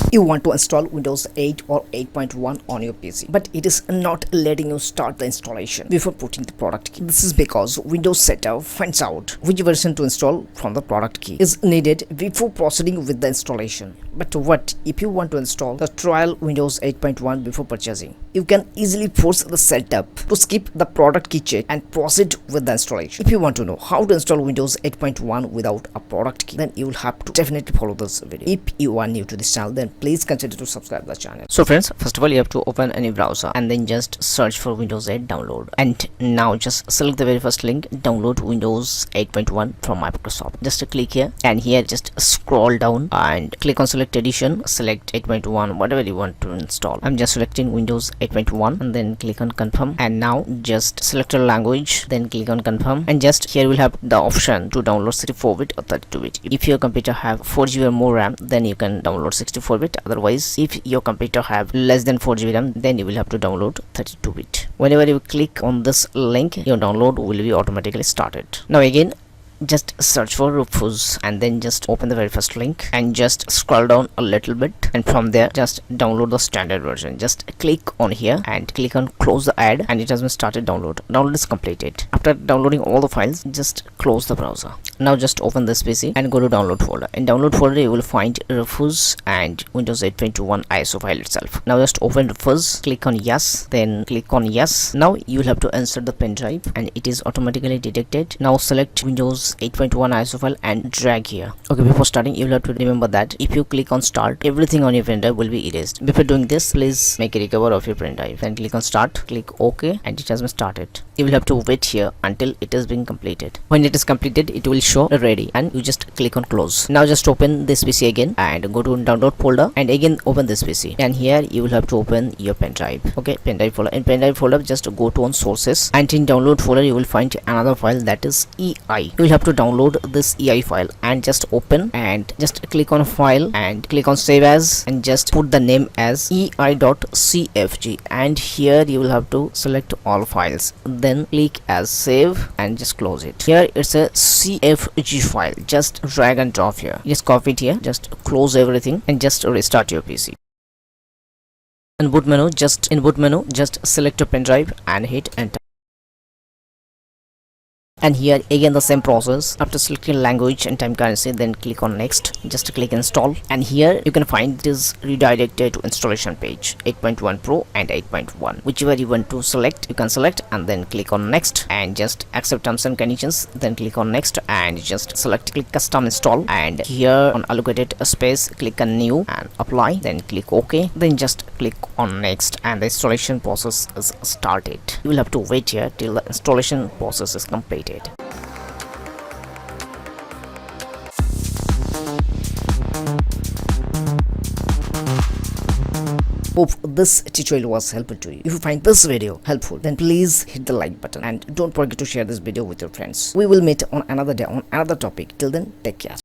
You want to install Windows 8 or 8.1 on your PC, but it is not letting you start the installation before putting the product key. This is because Windows Setup finds out which version to install from the product key is needed before proceeding with the installation. But what if you want to install the trial Windows 8.1 before purchasing? You can easily force the setup to skip the product key check and proceed with the installation. If you want to know how to install Windows 8.1 without a product key, then you will have to definitely follow this video. If you are new to this channel, then please consider to subscribe the channel. So friends, first of all you have to open any browser and then just search for Windows 8 download, and now just select the very first link, download Windows 8.1 from Microsoft. Just click here, and here just scroll down and click on select edition, select 8.1, whatever you want to install. I'm just selecting Windows 8.1 and then click on confirm, and now just select a language, then click on confirm, and just here we'll have the option to download 64-bit or 32-bit. If your computer have 4GB or more RAM, then you can download 64-bit. Otherwise, if your computer have less than 4GB RAM, then you will have to download 32-bit. Whenever you click on this link, your download will be automatically started. Now again, just search for Rufus and then just open the very first link and just scroll down a little bit, and from there just download the standard version. Just click on here and click on close the ad, and it has been started download. Download is completed. After downloading all the files, just close the browser. Now just open this PC and go to download folder. In download folder you will find Rufus and Windows 8.1 ISO file itself. Now just open Rufus, click on yes, then click on yes. Now you will have to insert the pen drive and it is automatically detected. Now select Windows 8.1 ISO file and drag here. Okay, before starting you will have to remember that if you click on start, everything on your pen drive will be erased. Before doing this, please make a recover of your pen drive. Then click on start, click OK, and it has been started. You will have to wait here until it is being completed. When it is completed, it will show ready, and you just click on close. Now just open this PC again and go to download folder, and again open this PC, and here you will have to open your pen drive. Okay, pen drive folder. In pen drive folder, just go to on sources, and in download folder you will find another file, that is EI. You will have to download this EI file and just open, and just click on file and click on save as, and just put the name as ei.cfg, and here you will have to select all files, then click as save and just close it. Here it's a CFG file, just drag and drop here, just copy it here, just close everything and just restart your PC. In boot menu, just select your pen drive and hit enter. And here again the same process. After selecting language and time currency, then click on next, just click install, and here you can find it is redirected to installation page 8.1 Pro and 8.1. Whichever you want to select, you can select, and then click on next and just accept terms and conditions, then click on next and just select click custom install, and here on allocated space click on new and apply, then click OK, then just click on next, and the installation process is started. You will have to wait here till the installation process is completed. Hope this tutorial was helpful to you. If you find this video helpful, then please hit the like button and don't forget to share this video with your friends. We will meet on another day on another topic. Till then, take care.